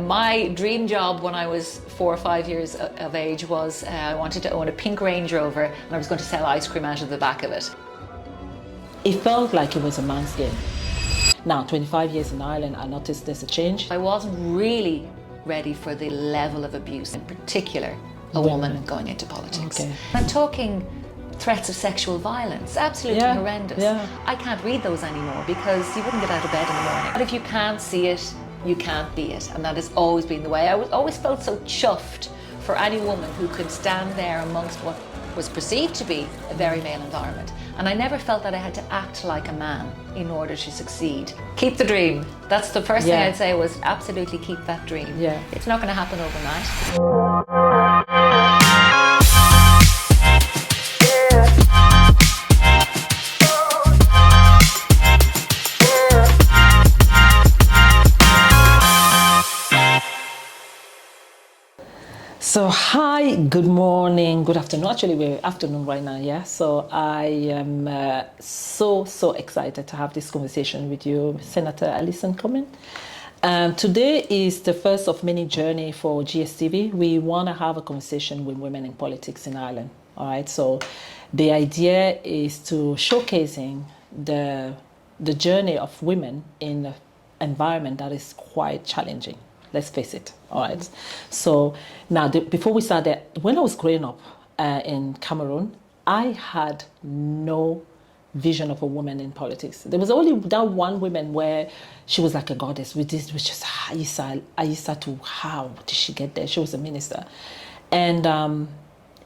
My dream job when I was 4 or 5 years of age was I wanted to own a pink Range Rover and I was going to sell ice cream out of the back of it. It felt like it was a man's game. Now, 25 years in Ireland, I noticed there's a change. I wasn't really ready for the level of abuse, in particular, a woman going into politics. Okay. I'm talking threats of sexual violence, absolutely horrendous. Yeah. I can't read those anymore because you wouldn't get out of bed in the morning. But if you can't see it, you can't be it. And that has always been the way. I always felt so chuffed for any woman who could stand there amongst what was perceived to be a very male environment. And I never felt that I had to act like a man in order to succeed. Keep the dream. That's the first thing I'd say, was absolutely keep that dream. Yeah. It's not going to happen overnight. So hi, good morning, good afternoon. Actually, we're afternoon right now, yeah? So I am so excited to have this conversation with you, Senator Alison Comyn. Today is the first of many journey for GSTV. We want to have a conversation with women in politics in Ireland, all right? So the idea is to showcasing the journey of women in an environment that is quite challenging. Let's face it, all right? So now, before we start that, when I was growing up in Cameroon, I had no vision of a woman in politics. There was only that one woman where she was like a goddess. With this, was just Aissa to how did she get there? She was a minister. And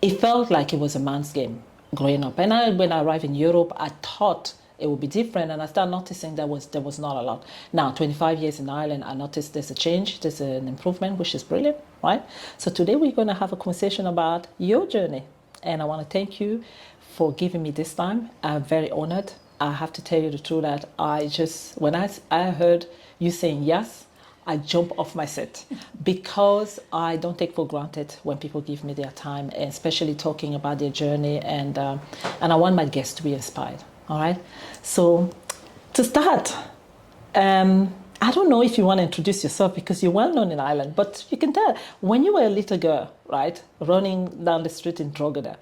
it felt like it was a man's game growing up. And when I arrived in Europe, I thought it would be different, and I started noticing there was not a lot. Now, 25 years in Ireland, I noticed there's a change, there's an improvement, which is brilliant, right? So today we're going to have a conversation about your journey, and I want to thank you for giving me this time. I'm very honored. I have to tell you the truth that when I heard you saying yes, I jumped off my seat because I don't take for granted when people give me their time, and especially talking about their journey, and I want my guests to be inspired. All right. So to start, I don't know if you want to introduce yourself because you're well known in Ireland, but you can tell when you were a little girl, right, running down the street in Drogheda,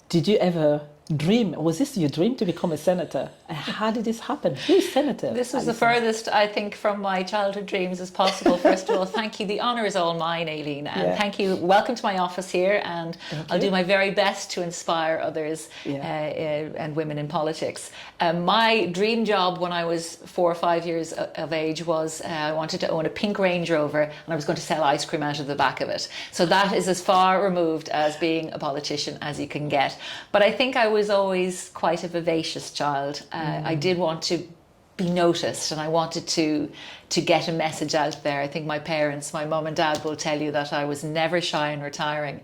did you ever dream? Was this your dream to become a senator? And how did this happen? Who's senator? This was the furthest, I think, from my childhood dreams as possible. First of all, thank you. The honour is all mine, Aileen. And thank you. Welcome to my office here. And I'll do my very best to inspire others and women in politics. My dream job when I was 4 or 5 years of age was I wanted to own a pink Range Rover and I was going to sell ice cream out of the back of it. So that is as far removed as being a politician as you can get. But I think I was always quite a vivacious child. I did want to be noticed and I wanted to get a message out there. I think my parents, my mum and dad will tell you that I was never shy and retiring.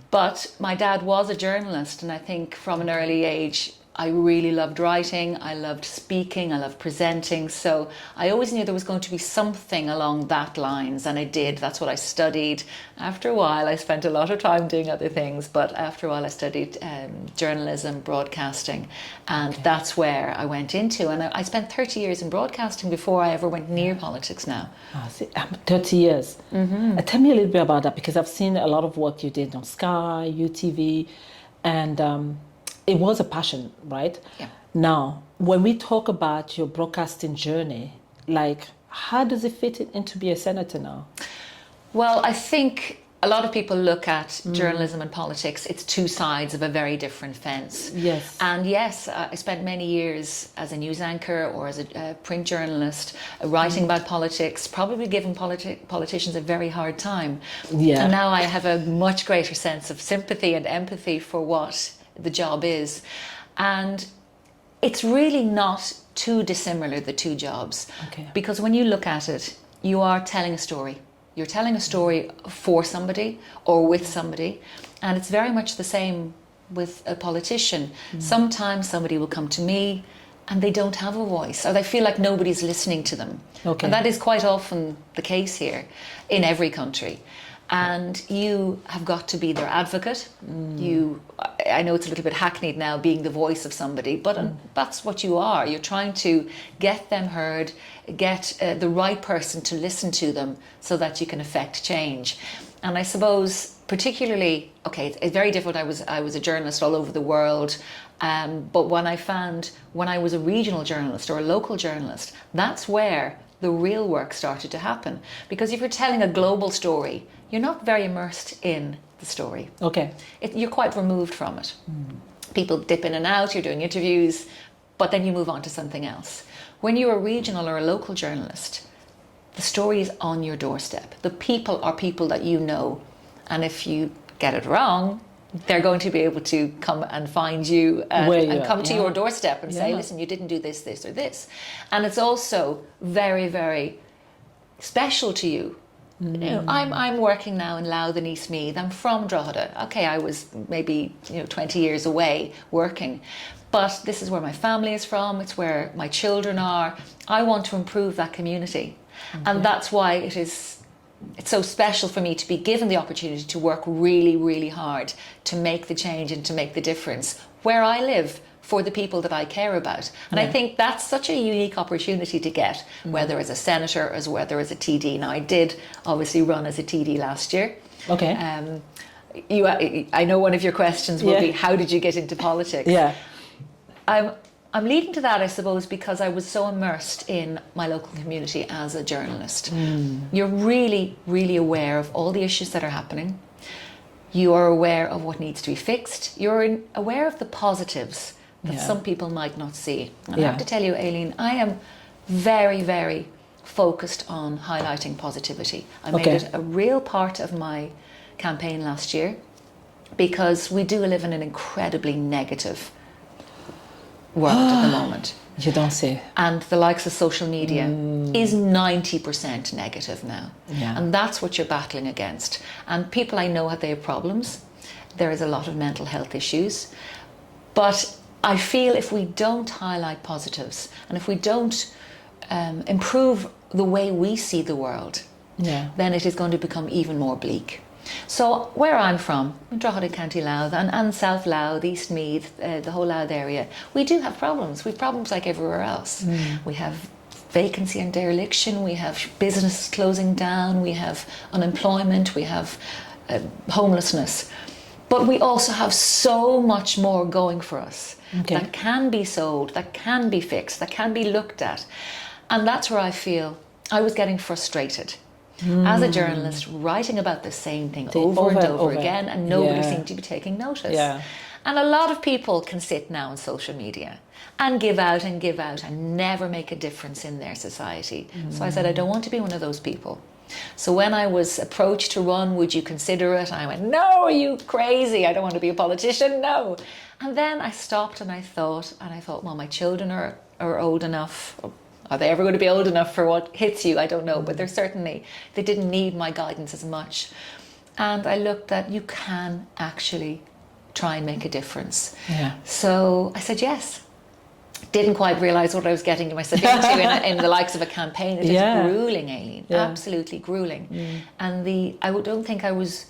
But my dad was a journalist, and I think from an early age I really loved writing, I loved speaking, I loved presenting. So I always knew there was going to be something along that lines, and I did. That's what I studied. After a while, I spent a lot of time doing other things, but after a while I studied journalism, broadcasting, and that's where I went into. And I spent 30 years in broadcasting before I ever went near politics now. 30 years. Tell me a little bit about that, because I've seen a lot of work you did on Sky, UTV, and it was a passion, right? Yeah. Now, when we talk about your broadcasting journey, like, how does it fit into be a senator now? Well, I think a lot of people look at journalism and politics. It's two sides of a very different fence. Yes. And yes, I spent many years as a news anchor or as a print journalist writing about politics, probably giving politicians a very hard time. Yeah. And now I have a much greater sense of sympathy and empathy for what the job is. And it's really not too dissimilar, the two jobs. Okay. Because when you look at it, you are telling a story. You're telling a story for somebody or with somebody, and it's very much the same with a politician. Sometimes somebody will come to me and they don't have a voice, or they feel like nobody's listening to them. Okay. And that is quite often the case here in every country. and you have got to be their advocate. I know it's a little bit hackneyed now, being the voice of somebody, but that's what you are. You're trying to get them heard, get the right person to listen to them so that you can affect change. And I suppose particularly, okay, it's very difficult. I was a journalist all over the world, but when I was a regional journalist or a local journalist, that's where the real work started to happen. Because if you're telling a global story, you're not very immersed in the story. Okay. You're quite removed from it. People dip in and out, you're doing interviews, but then you move on to something else. When you're a regional or a local journalist, the story is on your doorstep. The people are people that you know. And if you get it wrong, they're going to be able to come and find you and come to your doorstep and say, listen, you didn't do this, this, or this. And it's also very, very special to you. You know, I'm working now in Louth and East Meath. I'm from Drogheda. Okay, I was maybe 20 years away working, but this is where my family is from. It's where my children are. I want to improve that community, and that's why it's so special for me to be given the opportunity to work really, really hard to make the change and to make the difference where I live, for the people that I care about. And I think that's such a unique opportunity to get, whether as a senator, as whether as a TD. Now, I did obviously run as a TD last year. Okay. I know one of your questions will be, how did you get into politics? Yeah. I'm leading to that, I suppose, because I was so immersed in my local community as a journalist. You're really, really aware of all the issues that are happening. You are aware of what needs to be fixed. You're aware of the positives that some people might not see. And I have to tell you, Aileen, I am very, very focused on highlighting positivity. I made it a real part of my campaign last year, because we do live in an incredibly negative world at the moment. You don't say. And the likes of social media is 90% negative now. Yeah. And that's what you're battling against. And people I know they have problems. There is a lot of mental health issues. But I feel if we don't highlight positives, and if we don't improve the way we see the world, then it is going to become even more bleak. So where I'm from, Drogheda, County Louth, and South Louth, East Meath, the whole Louth area, we do have problems. We have problems like everywhere else. We have vacancy and dereliction, we have businesses closing down, we have unemployment, we have homelessness. But we also have so much more going for us that can be sold, that can be fixed, that can be looked at. And that's where I feel I was getting frustrated. As a journalist, writing about the same thing over and over again, and nobody seemed to be taking notice. And a lot of people can sit now on social media and give out and never make a difference in their society. So I said, I don't want to be one of those people. So when I was approached to run, would you consider it? I went, no, are you crazy? I don't want to be a politician, no. And then I stopped and I thought, well, my children are old enough. Are they ever going to be old enough for what hits you? I don't know, but they didn't need my guidance as much. And I looked at, you can actually try and make a difference. So I said yes. Didn't quite realise what I was getting myself into in the likes of a campaign. It is gruelling, Aileen, absolutely gruelling. And I don't think I was,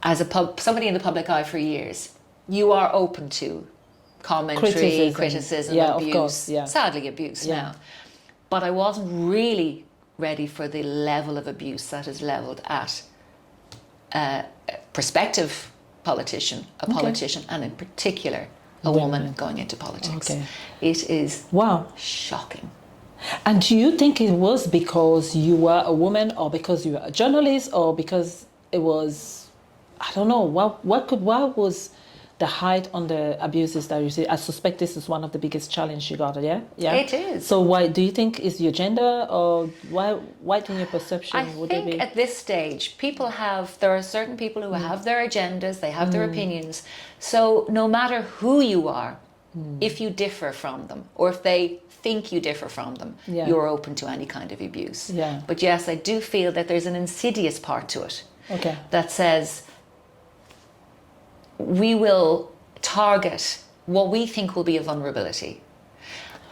as somebody in the public eye for years, you are open to commentary, criticism, abuse, of course, sadly abuse now. But I wasn't really ready for the level of abuse that is levelled at a prospective politician, and in particular a woman going into politics. It is shocking. And do you think it was because you were a woman, or because you were a journalist, or because it was, I don't know, what was the height on the abuses that you see? I suspect this is one of the biggest challenges you got, yeah? It is. So why do you think is your gender, or why in your perception would it be? I think at this stage, there are certain people who have their agendas, they have their opinions. So no matter who you are, if you differ from them, or if they think you differ from them, you're open to any kind of abuse. But yes, I do feel that there's an insidious part to it that says, we will target what we think will be a vulnerability.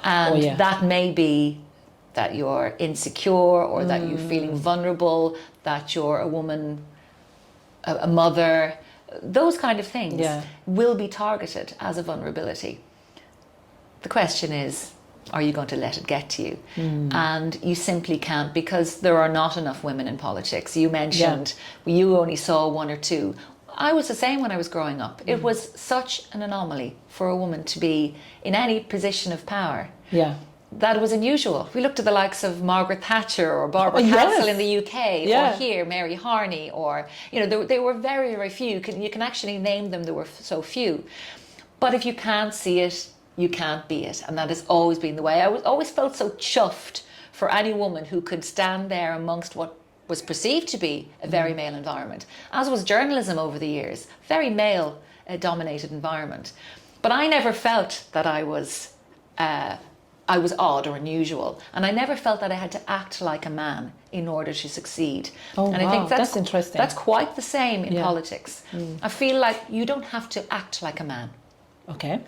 And that may be that you're insecure, or that you're feeling vulnerable, that you're a woman, a mother, those kind of things will be targeted as a vulnerability. The question is, are you going to let it get to you? And you simply can't, because there are not enough women in politics. You mentioned you only saw one or two. I was the same when I was growing up. It was such an anomaly for a woman to be in any position of power. Yeah. That was unusual. We looked at the likes of Margaret Thatcher or Barbara Castle in the UK, or here Mary Harney, or there were very, very few. You can actually name them. There were so few. But if you can't see it, you can't be it, and that has always been the way. I always felt so chuffed for any woman who could stand there amongst what was perceived to be a very male environment, as was journalism over the years, very male dominated environment. But I never felt that I was odd or unusual, and I never felt that I had to act like a man in order to succeed. And I think that's interesting. That's quite the same in politics. I feel like you don't have to act like a man. Okay.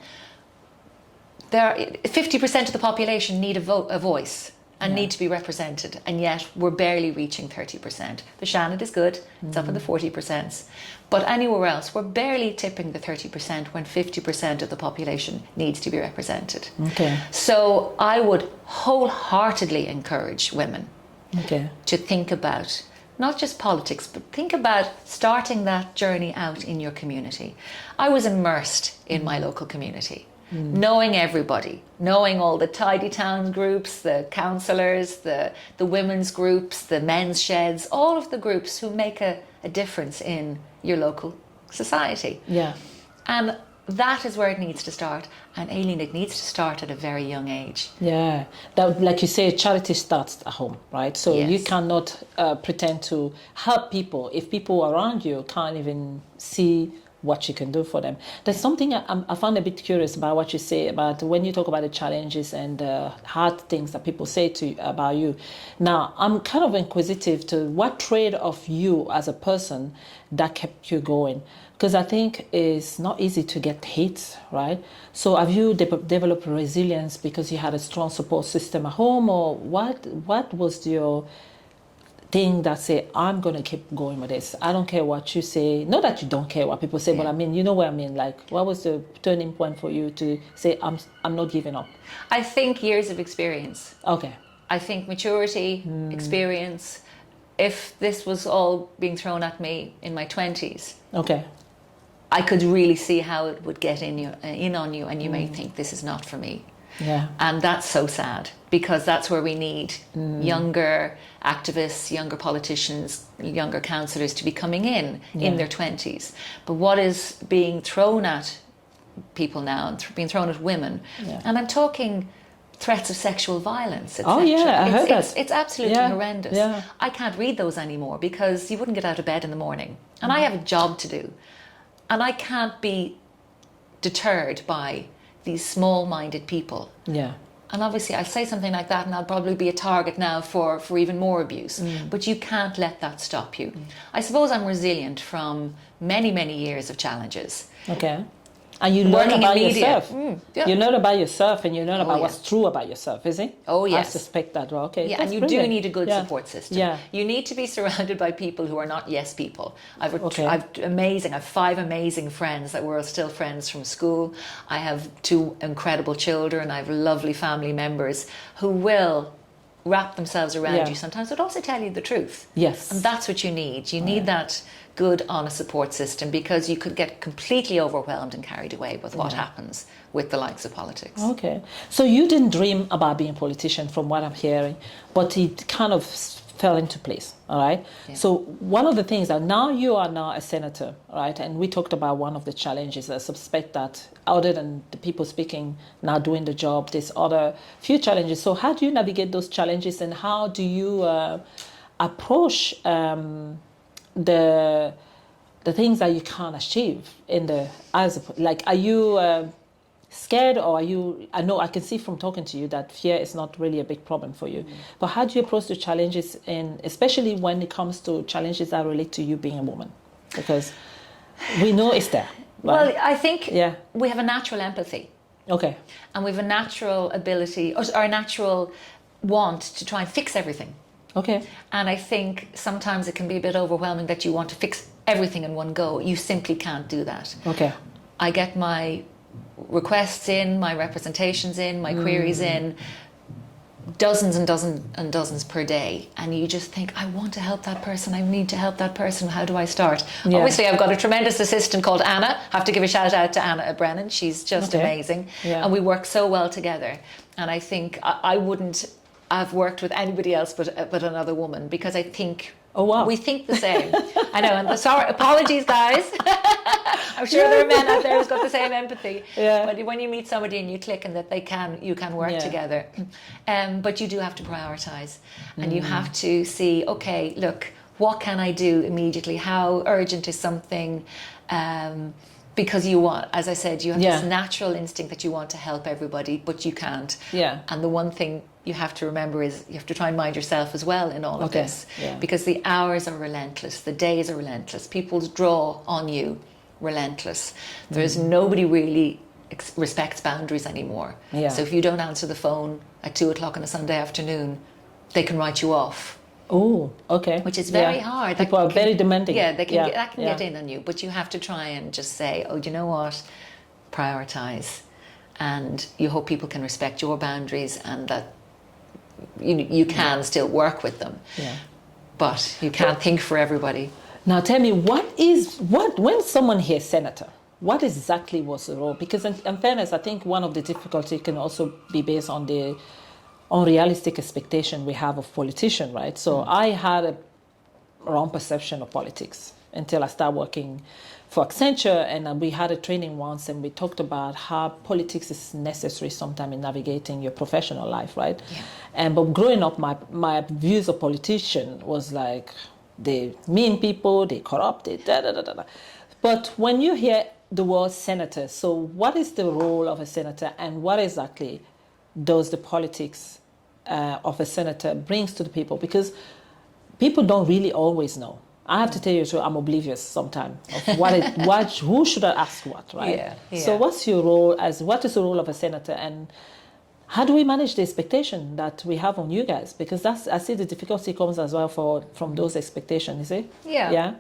50% of the population need a voice and need to be represented, and yet we're barely reaching 30%. The Shannon is good, it's up in the 40%, but anywhere else we're barely tipping the 30% when 50% of the population needs to be represented. Okay. So I would wholeheartedly encourage women to think about not just politics, but think about starting that journey out in your community. I was immersed in my local community. Knowing everybody, knowing all the tidy town groups, the councillors, the women's groups, the men's sheds, all of the groups who make a difference in your local society. Yeah. And that is where it needs to start. And Aileen, it needs to start at a very young age. Yeah. That, like you say, charity starts at home, right? So you cannot pretend to help people if people around you can't even see what you can do for them. There's something I found a bit curious about what you say about when you talk about the challenges and hard things that people say to about you. Now, I'm kind of inquisitive to what trait of you as a person that kept you going, because I think it's not easy to get hit, right? So have you developed resilience because you had a strong support system at home, or what was your thing that say, I'm going to keep going with this? I don't care what you say. Not that you don't care what people say, but I mean, you know what I mean? Like, what was the turning point for you to say, I'm not giving up? I think years of experience. Okay. I think maturity, experience. If this was all being thrown at me in my 20s, I could really see how it would get in on you, and you may think, this is not for me. Yeah. And that's so sad, because that's where we need younger activists, younger politicians, younger councillors to be coming in their 20s. But what is being thrown at people now, and being thrown at women, and I'm talking threats of sexual violence, etc. Oh yeah, I heard that. It's absolutely horrendous. Yeah. I can't read those anymore, because you wouldn't get out of bed in the morning. And I have a job to do. And I can't be deterred by these small-minded people. Yeah. And obviously I'll say something like that and I'll probably be a target now for even more abuse. But you can't let that stop you. I suppose I'm resilient from many, many years of challenges. Okay. And you learn about yourself. You learn about yourself, and you learn about what's true about yourself, is it? Oh, yes. I suspect that. Well, okay. Yeah, and you do need a good support system. Yeah. You need to be surrounded by people who are not yes people. I've 5 amazing friends that we're still friends from school. I have 2 incredible children. I have lovely family members who will wrap themselves around you sometimes, but also tell you the truth. Yes. And that's what you need. You need that good, honest support system, because you could get completely overwhelmed and carried away with what happens with the likes of politics. Okay. So you didn't dream about being a politician, from what I'm hearing, but it kind of fell into place, all right? Yeah. So one of the things that now you are now a senator, right? And we talked about one of the challenges. I suspect that other than the people speaking now doing the job, there's other few challenges. So how do you navigate those challenges, and how do you approach the things that you can't achieve are you scared, or are you, I know I can see from talking to you that fear is not really a big problem for you, but how do you approach the challenges, and especially when it comes to challenges that relate to you being a woman, because we know it's there, right? Well, I think we have a natural empathy. Okay. And we have a natural ability, or a natural want to try and fix everything. Okay. And I think sometimes it can be a bit overwhelming that you want to fix everything in one go. You simply can't do that. Okay. I get my requests in, my representations in, my queries in, dozens and dozens and dozens per day, and you just think, I want to help that person, I need to help that person, how do I start? Yeah. Obviously I've got a tremendous assistant called Anna. I have to give a shout out to Anna Brennan. She's just amazing. Yeah. And we work so well together, and I think I wouldn't have worked with anybody else but another woman, because I think we think the same. I know, and sorry, apologies guys. I'm sure there are men out there who's got the same empathy. Yeah. But when you meet somebody and you click and that you can work together. But you do have to prioritize, and you have to see, okay, look, what can I do immediately? How urgent is something? Because you want, as I said, you have this natural instinct that you want to help everybody, but you can't. Yeah. And the one thing you have to remember is you have to try and mind yourself as well in all of this. Yeah. Because the hours are relentless, the days are relentless, people's draw on you relentless. There's nobody really respects boundaries anymore. Yeah. So if you don't answer the phone at 2:00 on a Sunday afternoon, they can write you off. Oh, okay. Which is very hard. People are very demanding. Yeah, they can that can get in on you, but you have to try and just say, oh, do you know what? Prioritize. And you hope people can respect your boundaries, and that you can still work with them. Yeah. But you can't think for everybody. Now tell me, when someone hears senator, what exactly was the role? Because in fairness, I think one of the difficulties can also be based on the unrealistic expectation we have of politicians, right? So I had a wrong perception of politics until I started working for Accenture, and we had a training once, and we talked about how politics is necessary sometimes in navigating your professional life, right? Yeah. But growing up, my views of politicians was like, they mean people, they corrupt, they da-da-da-da-da. But when you hear the word senator, so what is the role of a senator, and what exactly does the politics of a senator brings to the people? Because people don't really always know. I have to tell you, so I'm oblivious sometimes of who should I ask what, right? Yeah. So what is the role of a senator, and how do we manage the expectation that we have on you guys? Because I see the difficulty comes as well from those expectations, is it? Yeah.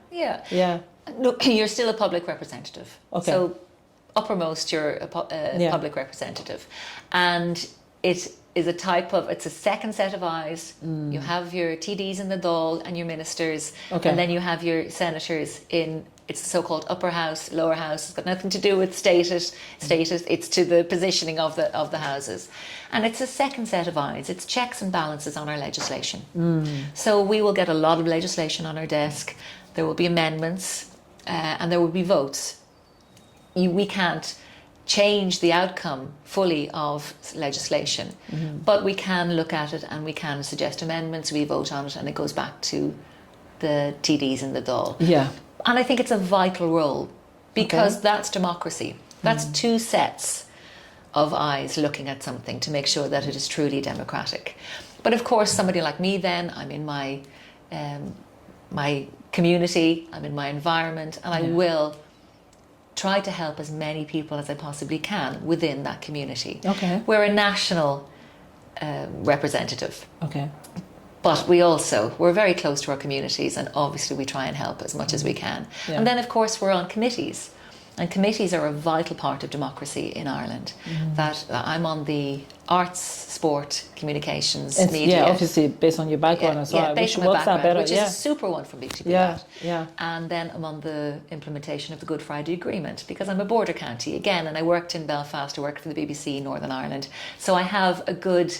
No, you're still a public representative. Okay. So uppermost, you're a public representative, and it is it's a second set of eyes. You have your TDs in the Dáil and your ministers, and then you have your senators in. It's the so-called upper house, lower house. It's got nothing to do with status. It's to the positioning of the houses, and it's a second set of eyes. It's checks and balances on our legislation. So we will get a lot of legislation on our desk. There will be amendments, and there will be votes. We can't change the outcome fully of legislation, but we can look at it and we can suggest amendments. We vote on it, and it goes back to the TDs in the Dáil. Yeah. And I think it's a vital role, because that's democracy. That's two sets of eyes looking at something to make sure that it is truly democratic. But of course, somebody like me, then I'm in my my community, I'm in my environment, and I will try to help as many people as I possibly can within that community. Okay. We're a national representative. Okay. But we're very close to our communities, and obviously we try and help as much as we can. Yeah. And then, of course, we're on committees. And committees are a vital part of democracy in Ireland. That I'm on the arts, sport, communications, media. Yeah, obviously based on your background as well. Yeah, based on my background, which is a super one for me to be at. Yeah. And then I'm on the implementation of the Good Friday Agreement, because I'm a border county again, and I worked in Belfast. I worked for the BBC Northern Ireland, so I have a good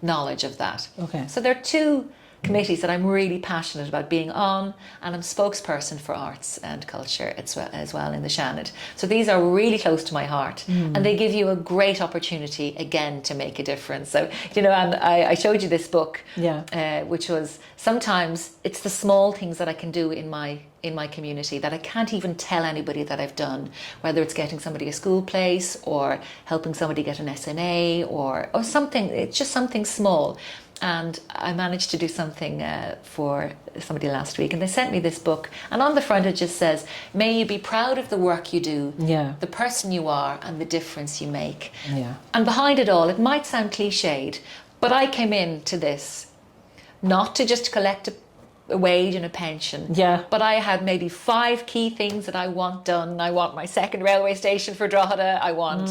knowledge of that. Okay. So there are two committees that I'm really passionate about being on, and I'm spokesperson for arts and culture as well in the Seanad. So these are really close to my heart, and they give you a great opportunity again to make a difference. So, and I showed you this book, which was, sometimes it's the small things that I can do in my community that I can't even tell anybody that I've done, whether it's getting somebody a school place or helping somebody get an SNA or something. It's just something small. And I managed to do something for somebody last week, and they sent me this book, and on the front it just says, may you be proud of the work you do, the person you are, and the difference you make. And behind it all, it might sound cliched, But I came into this not to just collect a wage and a pension. Yeah. But I had maybe 5 key things that I want done. I want my second railway station for Drogheda. I want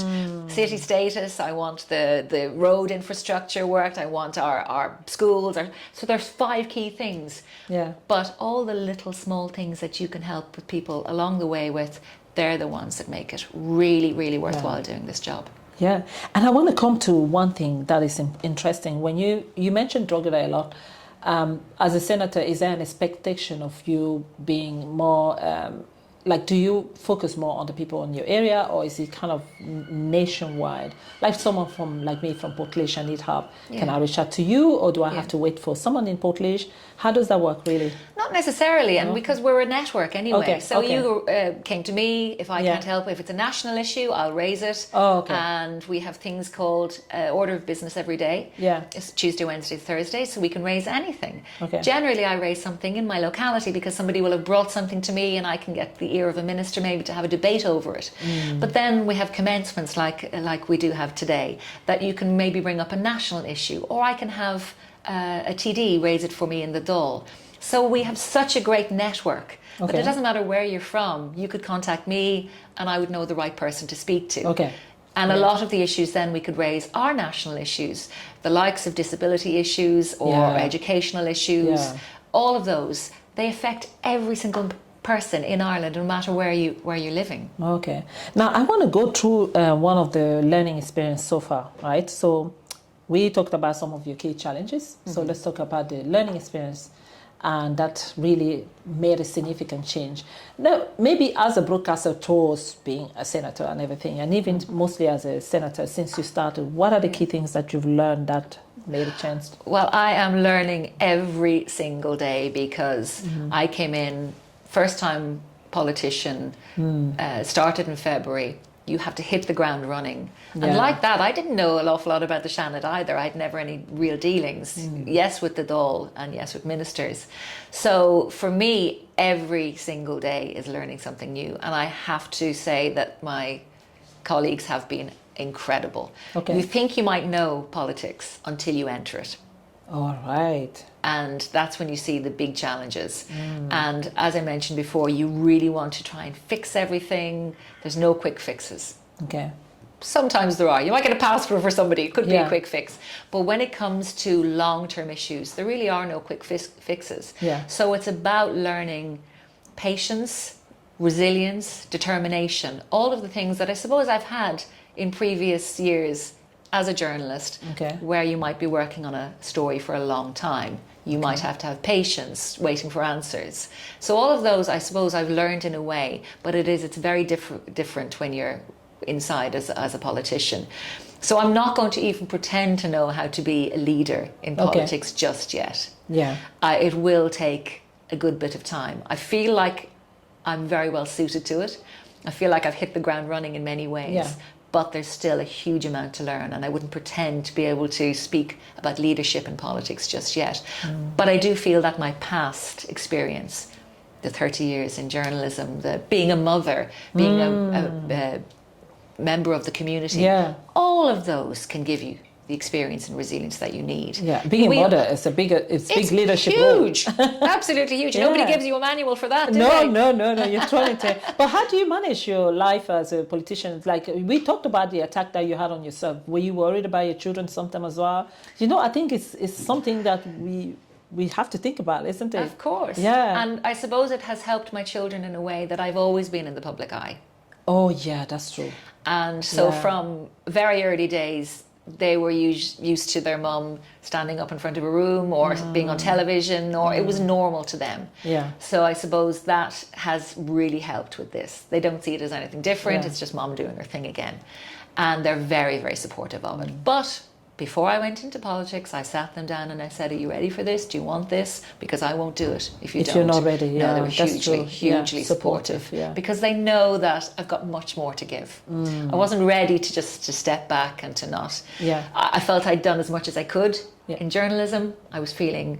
city status. I want the road infrastructure worked. I want our schools. So there's 5 key things. Yeah. But all the little small things that you can help with people along the way with, they're the ones that make it really, really worthwhile doing this job. Yeah. And I want to come to one thing that is interesting. When you mentioned Drogheda a lot, as a senator, is there an expectation of you being more, do you focus more on the people in your area, or is it kind of nationwide? Like someone like me from Portlaoise, I need help. Yeah. Can I reach out to you, or do I have to wait for someone in Portlaoise? How does that work, really? Not necessarily, and because we're a network anyway. You came to me. If I can't help, if it's a national issue, I'll raise it. And we have things called order of business every day. Yeah. It's Tuesday, Wednesday, Thursday, so we can raise anything. Generally, I raise something in my locality because somebody will have brought something to me, and I can get the ear of a minister maybe to have a debate over it. But then we have commencements like we do have today, that you can maybe bring up a national issue, or I can have a TD raise it for me in the Dáil. So we have such a great network that it doesn't matter where you're from. You could contact me and I would know the right person to speak to. And a lot of the issues then we could raise are national issues, the likes of disability issues or educational issues. All of those, they affect every single person in Ireland, no matter where you're living. Now I want to go through one of the learning experience so far, right? So we talked about some of your key challenges. So let's talk about the learning experience, and that really made a significant change. Now, maybe as a broadcaster towards being a senator and everything, and even mostly as a senator since you started, what are the key things that you've learned that made a change? Well, I am learning every single day because I came in, first time politician, started in February. You have to hit the ground running. And like that, I didn't know an awful lot about the Seanad either. I'd never any real dealings. Yes, with the Dáil and yes, with ministers. So for me, every single day is learning something new. And I have to say that my colleagues have been incredible. You think you might know politics until you enter it. All right. And that's when you see the big challenges. And as I mentioned before, you really want to try and fix everything. There's no quick fixes. Sometimes there are. You might get a passport for somebody. It could be a quick fix. But when it comes to long-term issues, there really are no quick fixes. So it's about learning patience, resilience, determination, all of the things that I suppose I've had in previous years as a journalist, where you might be working on a story for a long time. You might have to have patience, waiting for answers. So all of those, I suppose, I've learned in a way, but it's very different when you're inside as a politician. So I'm not going to even pretend to know how to be a leader in politics just yet. It will take a good bit of time. I feel like I'm very well suited to it. I feel like I've hit the ground running in many ways. But there's still a huge amount to learn, and I wouldn't pretend to be able to speak about leadership in politics just yet. But I do feel that my past experience, the 30 years in journalism, being a mother, being a member of the community, all of those can give you the experience and resilience that you need. Being a mother is big leadership huge. role. Absolutely huge. Nobody gives you a manual for that, do they? No, you're trying to. But how do you manage your life as a politician? Like, we talked about the attack that you had on yourself. Were you worried about your children sometime as well? I think it's something that we have to think about, isn't it? Of course. And I suppose it has helped my children in a way that I've always been in the public eye. Oh yeah, that's true. And so from very early days, they were used to their mum standing up in front of a room or being on television, or it was normal to them. So I suppose that has really helped with this. They don't see it as anything different. It's just mum doing her thing again. And they're very, very supportive of it. But before I went into politics, I sat them down and I said, are you ready for this? Do you want this? Because I won't do it if you don't. If you're not ready, No, they were hugely supportive. Because they know that I've got much more to give. I wasn't ready to step back and to not. I felt I'd done as much as I could in journalism. I was feeling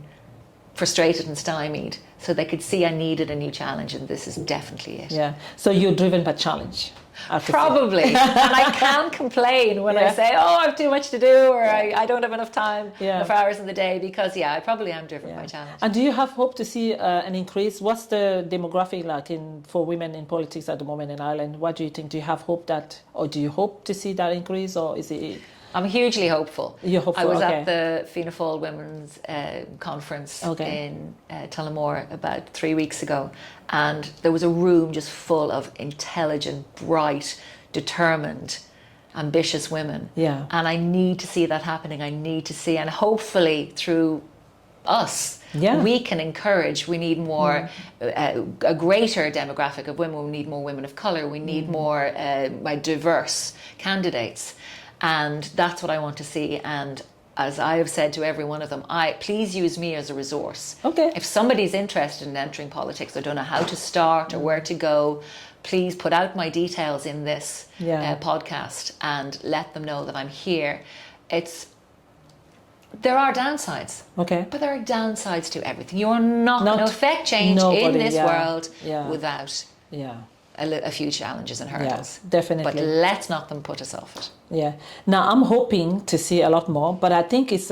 frustrated and stymied. So they could see I needed a new challenge, and this is definitely it. Yeah. So you're driven by challenge. Probably. And I can't complain when I say, oh, I have too much to do, or I don't have enough time, enough hours in the day, because, I probably am driven by challenge. And do you have hope to see an increase? What's the demographic like for women in politics at the moment in Ireland? What do you think? Do you have hope or do you hope to see that increase, or is it... I'm hugely hopeful. You're hopeful, I was at the Fianna Fáil Women's Conference in Tullamore about 3 weeks ago, and there was a room just full of intelligent, bright, determined, ambitious women. Yeah. And I need to see that happening. I need to see, and hopefully through us, we can encourage. We need more, a greater demographic of women. We need more women of colour. We need more diverse candidates. And that's what I want to see. And as I have said to every one of them, please use me as a resource. Okay. If somebody's interested in entering politics or don't know how to start or where to go, please put out my details in this podcast and let them know that I'm here. There are downsides. Okay. But there are downsides to everything. You're not going to affect change in this world without a few challenges and hurdles. Yeah, definitely. But let's not them put us off it. Yeah. Now, I'm hoping to see a lot more, but I think it's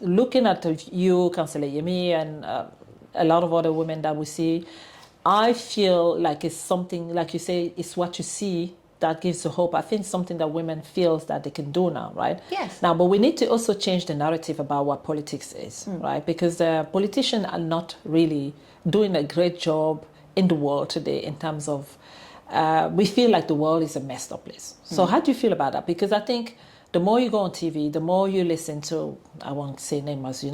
looking at you, Councillor Yemi, and a lot of other women that we see, I feel like it's something, like you say, it's what you see that gives you hope. I think something that women feels that they can do now, right? Yes. Now, but we need to also change the narrative about what politics is, right? Because the politicians are not really doing a great job in the world today in terms of, we feel like the world is a messed up place. So how do you feel about that? Because I think the more you go on TV, the more you listen to, I won't say names,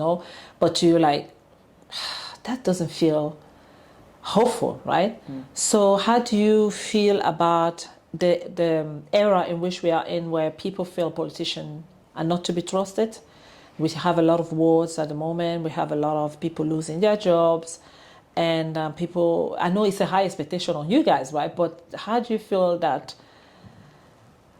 but you're like, that doesn't feel hopeful, right? So how do you feel about the era in which we are in, where people feel politicians are not to be trusted? We have a lot of wars at the moment. We have a lot of people losing their jobs. And people, I know it's a high expectation on you guys, right? But how do you feel about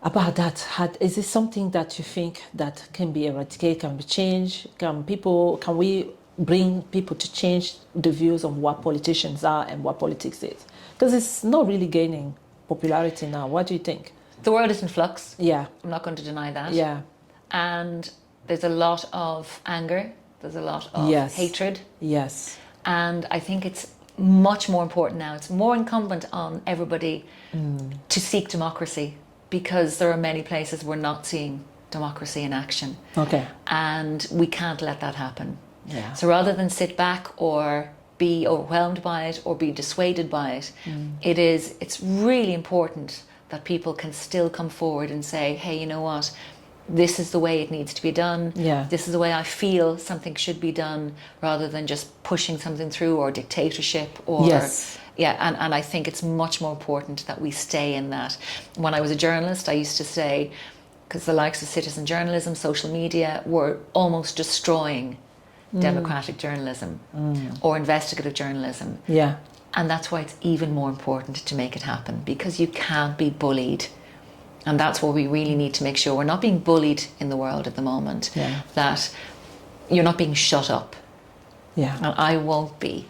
that? Is it something that you think that can be eradicated, can be changed? Can we bring people to change the views of what politicians are and what politics is? Because it's not really gaining popularity now. What do you think? The world is in flux. Yeah. I'm not going to deny that. Yeah. And there's a lot of anger. There's a lot of hatred. Yes. And I think it's much more important now. It's more incumbent on everybody to seek democracy, because there are many places we're not seeing democracy in action. Okay. And we can't let that happen. Yeah. So rather than sit back or be overwhelmed by it or be dissuaded by it, it's really important that people can still come forward and say, hey, you know what? This is the way it needs to be done. Yeah. This is the way I feel something should be done, rather than just pushing something through, or dictatorship, or and I think it's much more important that we stay in that. When I was a journalist, I used to say, because the likes of citizen journalism, social media were almost destroying democratic journalism or investigative journalism. Yeah. And that's why it's even more important to make it happen, because you can't be bullied. And that's what we really need to make sure. We're not being bullied in the world at the moment. Yeah. That you're not being shut up. Yeah. And I won't be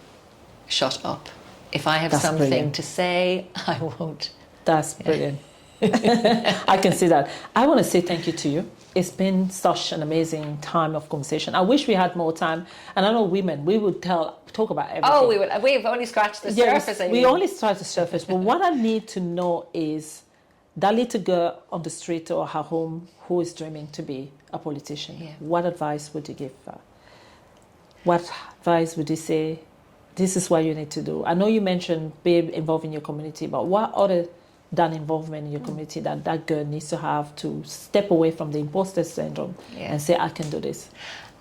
shut up. If I have something to say, I won't. That's brilliant. I can see that. I want to say thank you to you. It's been such an amazing time of conversation. I wish we had more time. And I know women, we would talk about everything. Oh, we would. We've only scratched the surface. We only scratched the surface. But what I need to know is, that little girl on the street or her home who is dreaming to be a politician, what advice would you give her? What advice would you say, this is what you need to do? I know you mentioned being involved in your community, but what other than involvement in your community that girl needs to have to step away from the imposter syndrome and say, I can do this?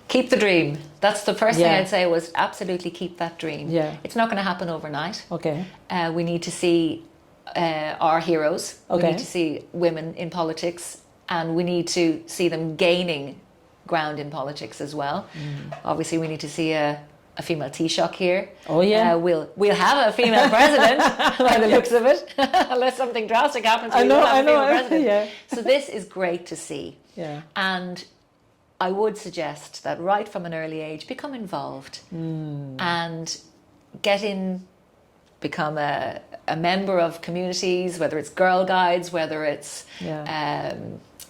Keep the dream. That's the first thing I'd say, was absolutely keep that dream. Yeah. It's not going to happen overnight. Okay. We need to see our heroes. Okay. We need to see women in politics, and we need to see them gaining ground in politics as well. Obviously, we need to see a female Taoiseach here. Oh yeah. We'll have a female president by the looks of it, unless something drastic happens. I know. President. Yeah. So this is great to see. Yeah. And I would suggest that right from an early age, become involved and get in, become a member of communities, whether it's Girl Guides, whether it's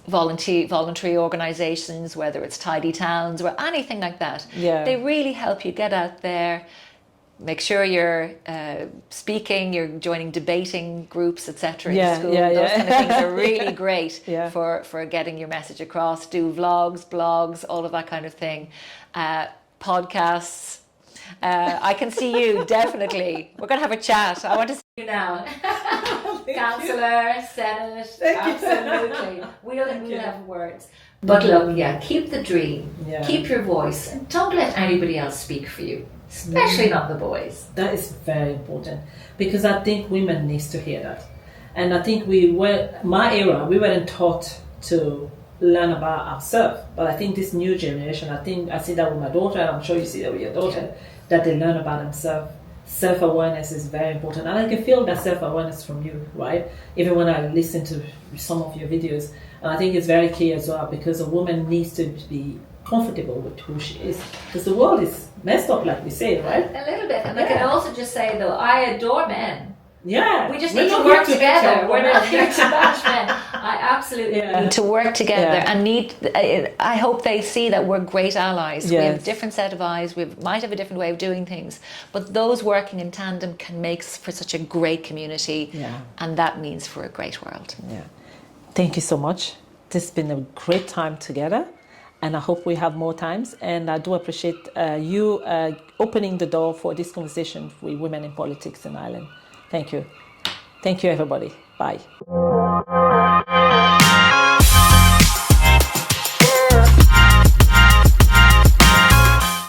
voluntary organisations, whether it's tidy towns or anything like that. Yeah. They really help you get out there. Make sure you're speaking, you're joining debating groups, etc. in school. Those kind of things are really great for getting your message across. Do vlogs, blogs, all of that kind of thing. Podcasts. I can see you, definitely. We're going to have a chat. I want to see you now. Councillor, Senate, absolutely. We'll have words. But look, keep the dream. Keep your voice. And don't let anybody else speak for you. Especially not the boys. That is very important, because I think women needs to hear that. And I think my era, we weren't taught to learn about ourselves. But I think this new generation, I see that with my daughter, and I'm sure you see that with your daughter, that they learn about themselves. Self-awareness is very important. And I can feel that self-awareness from you, right? Even when I listen to some of your videos. And I think it's very key as well, because a woman needs to be comfortable with who she is, because the world is messed up, like we say, right? A little bit. And I can also just say, though, I adore men. Yeah. We just need to work together. We're not here to bash men. I absolutely need to work together and I hope they see that we're great allies. We have a different set of eyes. We might have a different way of doing things, but those working in tandem can make for such a great community, and that means for a great world. Yeah. Thank you so much. This has been a great time together. And I hope we have more times. And I do appreciate you opening the door for this conversation with women in politics in Ireland. Thank you. Thank you, everybody. Bye.